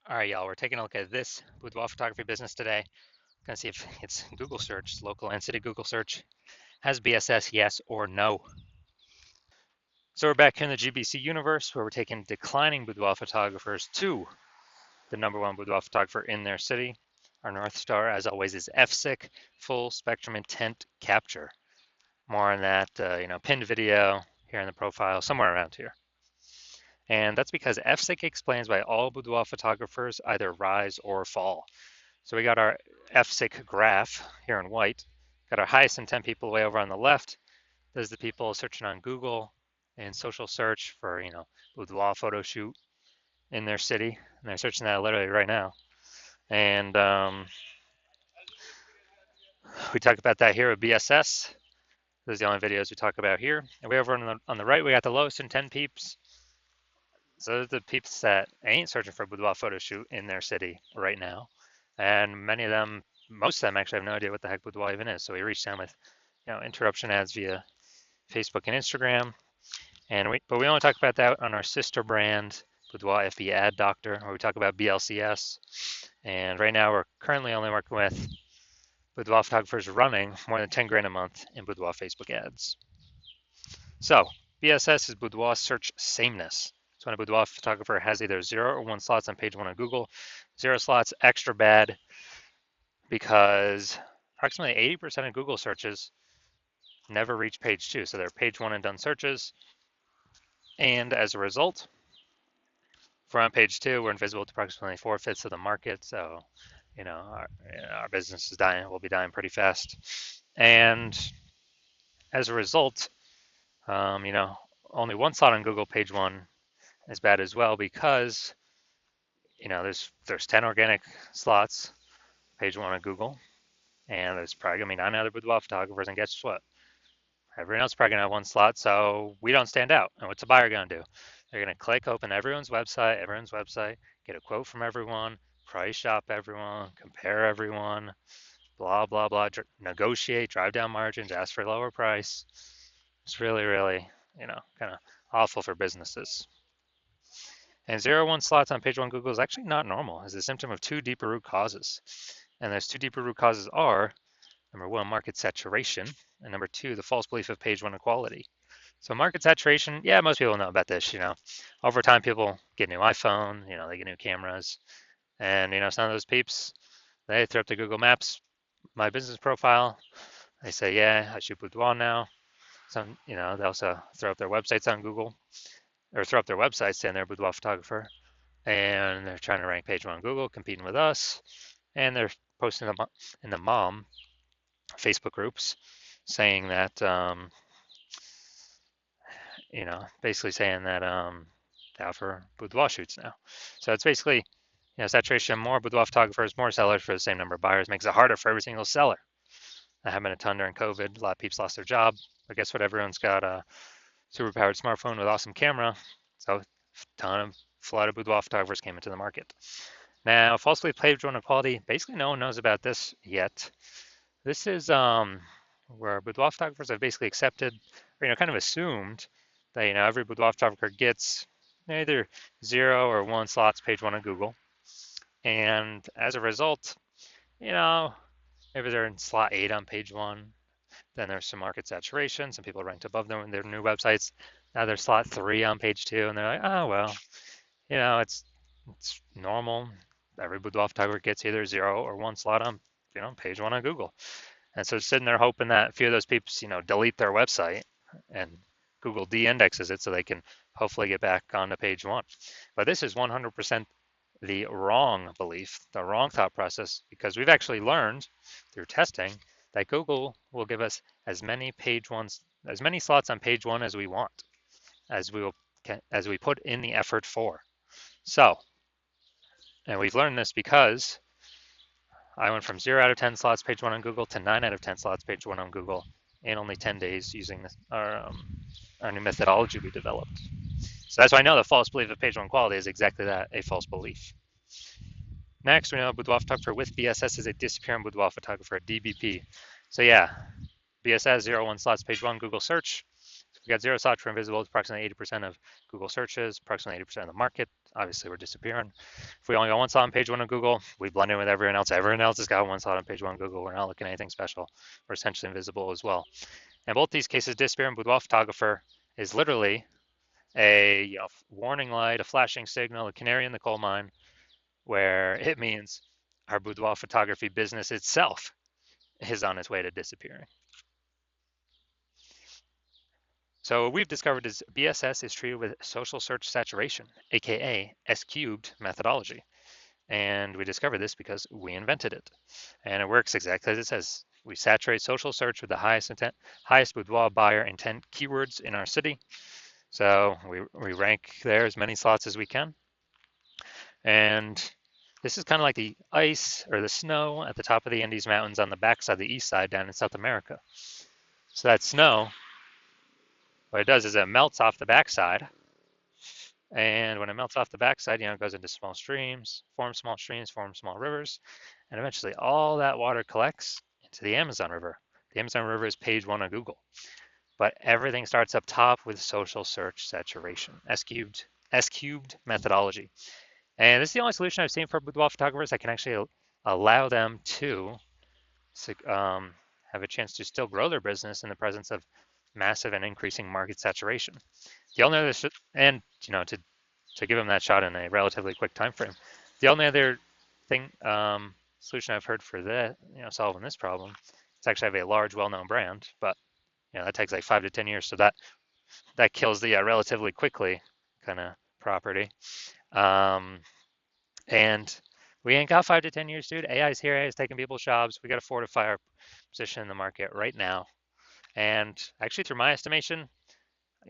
All right, y'all, we're taking a look at this boudoir photography business today. Gonna see if its Google search, local and city Google search, has BSS, yes or no. So we're back here in the GBC universe where we're taking declining boudoir photographers to the #1 boudoir photographer in their city. Our North Star, as always, is FSIC, full spectrum intent capture. More on that, pinned video here in the profile, somewhere around here. And that's because FSIC explains why all boudoir photographers either rise or fall. So we got our FSIC graph here in white, got our highest intent people way over on the left. There's the people searching on Google and social search for, boudoir photo shoot in their city. And they're searching that literally right now. And we talk about that here with BSS. Those are the only videos we talk about here. And way over on the right, we got the lowest intent peeps. So those are the peeps that ain't searching for a boudoir photo shoot in their city right now. And many of them, most of them actually have no idea what the heck boudoir even is. So we reached them with, interruption ads via Facebook and Instagram. But we only talk about that on our sister brand, Boudoir FB Ad Doctor, where we talk about BLCS. And right now we're currently only working with boudoir photographers running more than 10 grand a month in boudoir Facebook ads. So BSS is boudoir search sameness. So when a boudoir photographer has either 0 or 1 slots on page 1 on Google, 0 slots extra bad because approximately 80% of Google searches never reach page 2. So they're page 1 and done searches. And as a result, if we're on page 2, we're invisible to approximately 4/5 of the market. So, our business is dying. We'll be dying pretty fast. And as a result, only 1 slot on Google page 1 is bad as well because, there's 10 organic slots page 1 on Google, and there's probably gonna be 9 other boudoir photographers. And guess what? Everyone else is probably gonna have 1 slot, so we don't stand out. And what's a buyer gonna do? They're gonna click open everyone's website, get a quote from everyone, price shop everyone, compare everyone, blah blah blah, negotiate, drive down margins, ask for a lower price. It's really, really, kind of awful for businesses. And 0 1 slots on page 1 Google is actually not normal. It's a symptom of 2 deeper root causes. And those 2 deeper root causes are, number 1, market saturation, and number 2, the false belief of page 1 equality. So market saturation, yeah, most people know about this. Over time, people get new iPhone, they get new cameras, and some of those peeps, they throw up the Google Maps, my business profile. They say, yeah, I shoot boudoir now. Some, they also throw up their websites on Google, or throw up their websites saying they're a boudoir photographer, and they're trying to rank page 1 on Google, competing with us, and they're posting them in the mom Facebook groups saying that, basically saying that they offer boudoir shoots now. So it's basically, saturation, more boudoir photographers, more sellers for the same number of buyers makes it harder for every single seller. That happened a ton during COVID. A lot of people lost their job, but guess what? Everyone's got a super powered smartphone with awesome camera. So a lot of boudoir photographers came into the market. Now, falsely page 1 equality, basically no one knows about this yet. This is where boudoir photographers have basically accepted, or kind of assumed that every boudoir photographer gets either 0 or 1 slots page 1 on Google, and as a result, maybe they're in slot 8 on page 1. Then there's some market saturation. Some people ranked above them in their new websites. Now they're slot 3 on page 2, and they're like, oh well, it's normal. Every boudoir photographer gets either 0 or 1 slot on page 1 on Google. And so sitting there hoping that a few of those people, delete their website and Google de-indexes it so they can hopefully get back onto page 1. But this is 100% the wrong belief, the wrong thought process, because we've actually learned through testing that Google will give us as many slots on page 1 as we want, as we put in the effort for. So, and we've learned this because I went from 0 out of 10 slots page 1 on Google to 9 out of 10 slots page 1 on Google in only 10 days using our new methodology we developed. So that's why I know the false belief of page 1 quality is exactly that, a false belief. Next, we know a boudoir photographer with BSS is a disappearing boudoir photographer, DBP. So yeah, BSS 0 1 slots page 1 Google search. we got zero slots for invisible. It's approximately 80% of Google searches, approximately 80% of the market. Obviously, we're disappearing. If we only got one slot on page one of Google, we blend in with everyone else. Everyone else has got one slot on page one of Google. We're not looking at anything special. We're essentially invisible as well. In both these cases, disappearing boudoir photographer is literally a warning light, a flashing signal, a canary in the coal mine, where it means our boudoir photography business itself is on its way to disappearing. So what we've discovered is BSS is treated with social search saturation, aka S cubed methodology. And we discovered this because we invented it. And it works exactly as it says. We saturate social search with the highest boudoir buyer intent keywords in our city. So we rank there as many slots as we can. And this is kind of like the ice or the snow at the top of the Andes Mountains on the backside, the east side down in South America. So that snow, what it does is it melts off the backside. And when it melts off the backside, it goes into small streams, forms small rivers, and eventually all that water collects into the Amazon River. The Amazon River is page one on Google. But everything starts up top with social search saturation, S cubed methodology. And this is the only solution I've seen for boudoir photographers that can actually allow them to have a chance to still grow their business in the presence of massive and increasing market saturation. The only other, and to give them that shot in a relatively quick time frame, the only other thing solution I've heard for that, solving this problem, is actually have a large, well-known brand, but that takes like 5 to 10 years, so that kills the relatively quickly kind of property. And we ain't got 5 to 10 years, dude. AI's here. AI's taking people's jobs. We got to fortify our position in the market right now. And actually, through my estimation,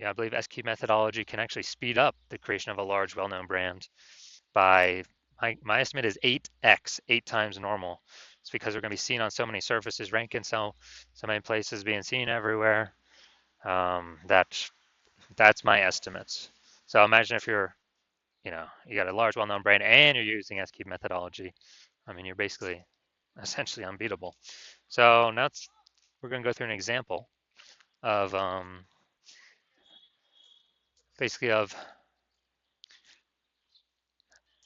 I believe SQ methodology can actually speed up the creation of a large, well-known brand by, my estimate is 8x, 8 times normal. It's because we're going to be seen on so many surfaces, ranking so many places, being seen everywhere. That's my estimates. So imagine if you're you got a large, well-known brand and you're using SQ methodology. I mean, you're basically essentially unbeatable. So now we're going to go through an example of basically of,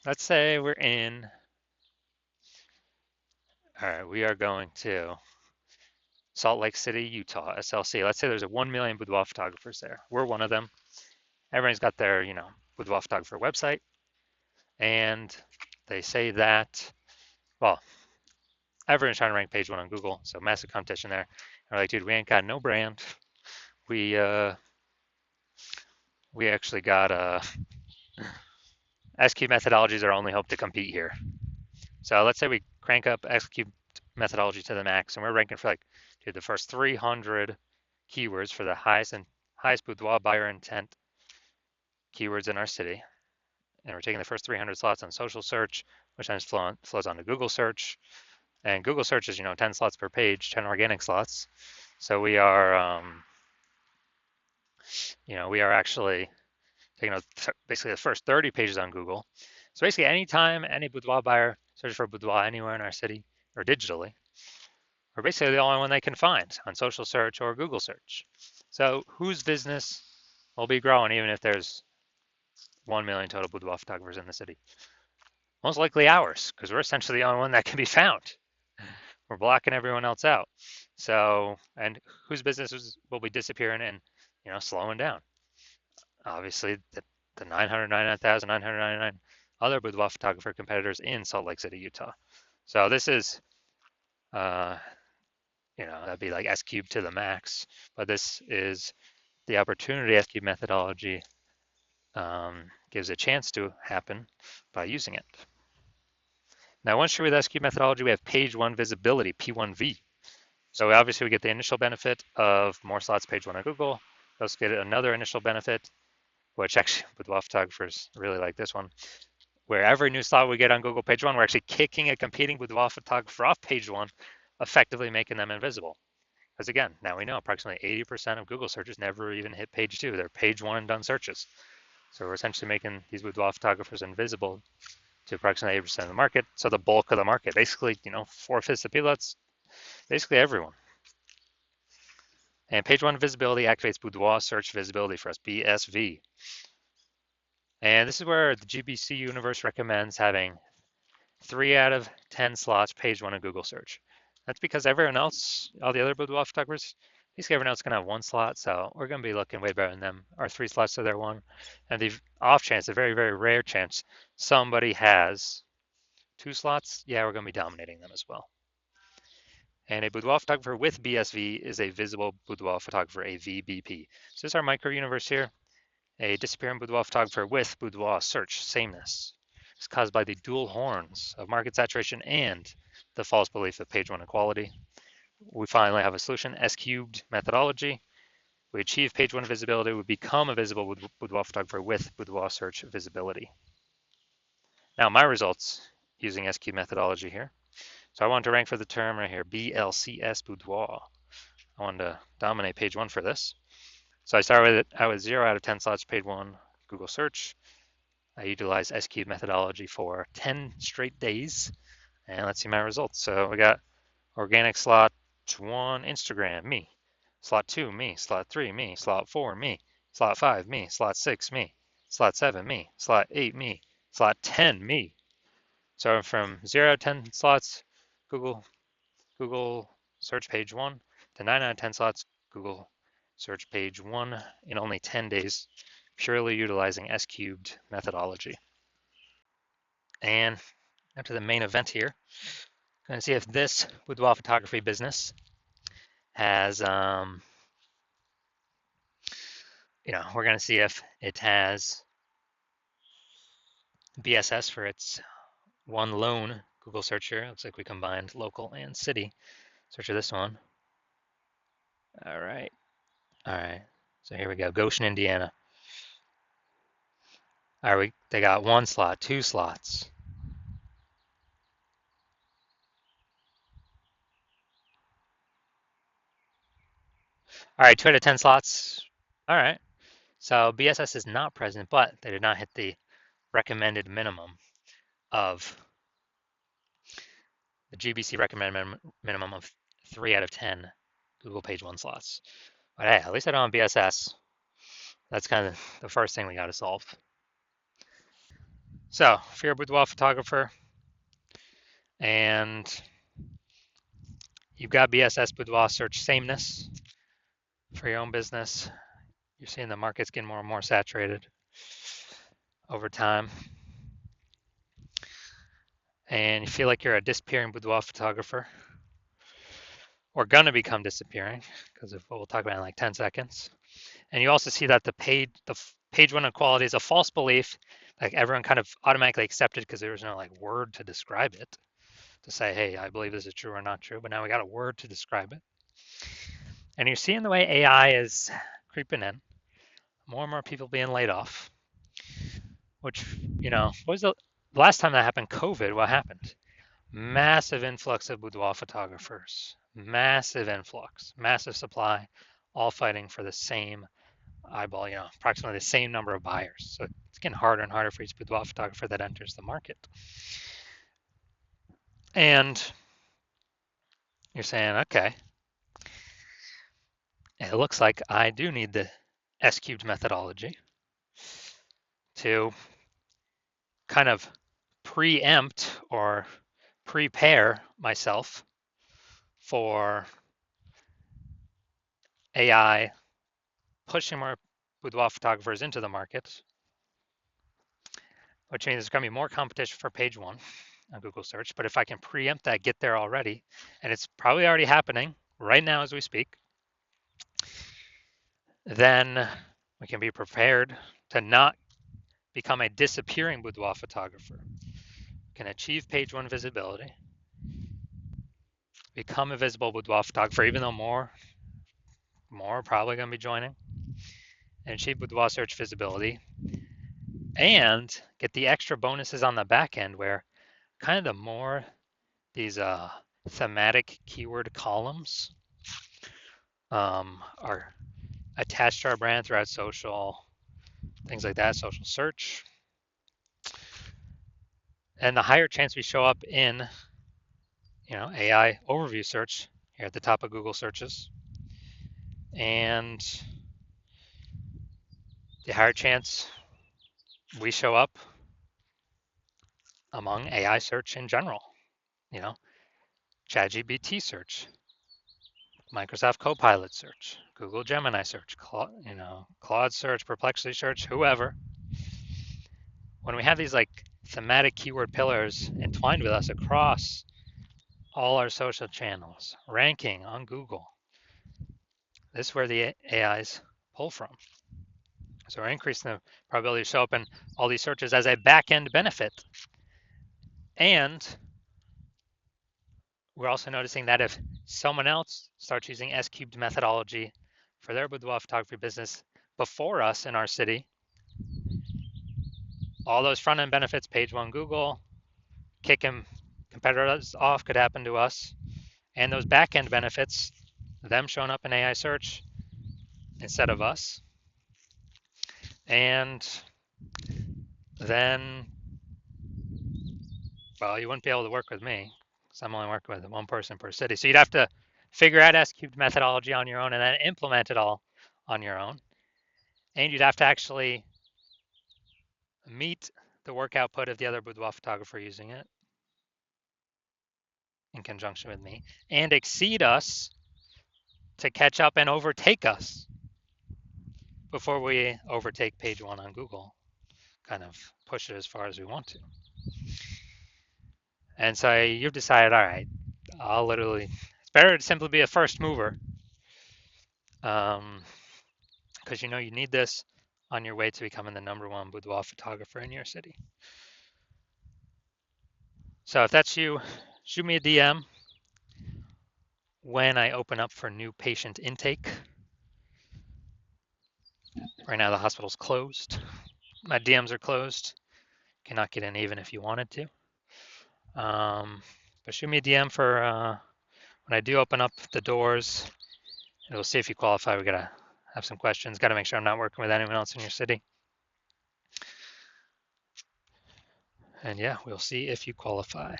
let's say we're in, all right, we are going to Salt Lake City, Utah, SLC. Let's say there's 1 million boudoir photographers there. We're one of them. Everyone's got their, boudoir photographer website. And they say that, well, everyone's trying to rank page one on Google, so massive competition there. And we're like, dude, we ain't got no brand. We actually got SQ methodologies are only hope to compete here. So let's say we crank up SQ methodology to the max, and we're ranking for the first 300 keywords for the highest boudoir buyer intent keywords in our city. And we're taking the first 300 slots on social search, which then flows onto Google search. And Google search is, 10 slots per page, 10 organic slots. So we are, we are actually taking basically the first 30 pages on Google. So basically anytime any boudoir buyer searches for boudoir anywhere in our city or digitally, we're basically the only one they can find on social search or Google search. So whose business will be growing even if there's 1 million total boudoir photographers in the city? Most likely ours, because we're essentially the only one that can be found. We're blocking everyone else out. So, and whose businesses will be disappearing and, slowing down? Obviously, the 999,999 other boudoir photographer competitors in Salt Lake City, Utah. So this is, that'd be like S cubed to the max, but this is the opportunity S cubed methodology gives a chance to happen by using it. Now, once you're with S cubed methodology, we have page one visibility, P1V. So obviously we get the initial benefit of more slots page one on Google. We also get another initial benefit, which actually boudoir photographers really like this one, where every new slot we get on Google page one, we're actually kicking a competing boudoir photographer off page one, effectively making them invisible. Because again, now we know approximately 80% of Google searches never even hit page two. They're page one and done searches. So we're essentially making these boudoir photographers invisible to approximately 80% of the market. So the bulk of the market, basically, 4/5 of people, that's basically everyone. And page one visibility activates Boudoir search visibility for us, BSV. And this is where the GBC universe recommends having 3 out of 10 slots page one of Google search. That's because everyone else, all the other boudoir photographers, basically everyone else is going to have 1 slot, so we're going to be looking way better than them. Our 3 slots to their 1. And the off chance, a very, very rare chance, somebody has 2 slots, yeah, we're going to be dominating them as well. And a boudoir photographer with BSV is a visible boudoir photographer, a VBP. So this is our micro universe here. A disappearing boudoir photographer with boudoir search sameness is caused by the dual horns of market saturation and the false belief of page one equality. We finally have a solution, S cubed methodology. We achieve page one visibility, we become a visible boudoir photographer with boudoir search visibility. Now my results using S cubed methodology here. So I want to rank for the term right here, BLCS boudoir. I wanted to dominate page one for this. So I started out with 0 out of 10 slots page one Google search. I utilized S cubed methodology for 10 straight days. And let's see my results. So we got organic slot 1, Instagram, me. Slot 2, me. Slot 3, me. Slot 4, me. Slot 5, me. Slot 6, me. Slot 7, me. Slot 8, me. Slot 10, me. So from 0 to 10 slots, Google search page 1 to 9 out of 10 slots, Google search page 1 in only 10 days, purely utilizing S cubed methodology. And up to the main event here. Going to see if this boudoir photography business has, we're going to see if it has BSS for its one lone Google search here. Looks like we combined local and city. Search for this one. All right. So here we go. Goshen, Indiana. All right, they got 1 slot, 2 slots. All right, 2 out of 10 slots. All right. So BSS is not present, but they did not hit the recommended minimum of the GBC recommended minimum of 3 out of 10 Google page 1 slots. But hey, at least I don't have BSS. That's kind of the first thing we got to solve. So if you're a boudoir photographer and you've got BSS boudoir search sameness for your own business, you're seeing the market's getting more and more saturated over time. And you feel like you're a disappearing boudoir photographer, or gonna become disappearing, because of what we'll talk about in like 10 seconds. And you also see that the page one equality is a false belief, like everyone kind of automatically accepted because there was no like word to describe it, to say, hey, I believe this is true or not true, but now we got a word to describe it. And you're seeing the way AI is creeping in, more and more people being laid off, which, what was the last time that happened? COVID, what happened? Massive influx of boudoir photographers, massive influx, massive supply, all fighting for the same eyeball, approximately the same number of buyers. So it's getting harder and harder for each boudoir photographer that enters the market. And you're saying, okay, it looks like I do need the S cubed methodology to kind of preempt or prepare myself for AI pushing more boudoir photographers into the market, which means there's going to be more competition for page one on Google search. But if I can preempt that, get there already, and it's probably already happening right now as we speak, then we can be prepared to not become a disappearing boudoir photographer. We can achieve page one visibility, become a visible boudoir photographer, even though more are probably going to be joining, and achieve boudoir search visibility, and get the extra bonuses on the back end where kind of the more these thematic keyword columns are attached to our brand throughout social, things like that, social search. And the higher chance we show up in, AI overview search here at the top of Google searches. and the higher chance we show up among AI search in general. You know, ChatGPT search, Microsoft Copilot search, Google Gemini search, Claude search, Perplexity search, whoever. When we have these like thematic keyword pillars entwined with us across all our social channels, ranking on Google, this is where the AIs pull from. So we're increasing the probability to show up in all these searches as a back-end benefit. And we're also noticing that if someone else starts using S-cubed methodology for their boudoir photography business before us in our city, all those front-end benefits, page one Google, kicking competitors off could happen to us. And those back-end benefits, them showing up in AI search instead of us. And then, well, you wouldn't be able to work with me because I'm only working with one person per city. So you'd have to figure out S-cubed methodology on your own and then implement it all on your own. And you'd have to actually meet the work output of the other boudoir photographer using it in conjunction with me and exceed us to catch up and overtake us before we overtake page one on Google, kind of push it as far as we want to. And so you've decided, all right, it's better to simply be a first mover because you know you need this on your way to becoming the #1 boudoir photographer in your city. So if that's you, shoot me a DM when I open up for new patient intake. Right now the hospital's closed. My DMs are closed. Cannot get in even if you wanted to. But shoot me a DM for when I do open up the doors. And we'll see if you qualify. We gotta have some questions. Gotta make sure I'm not working with anyone else in your city. And yeah, we'll see if you qualify.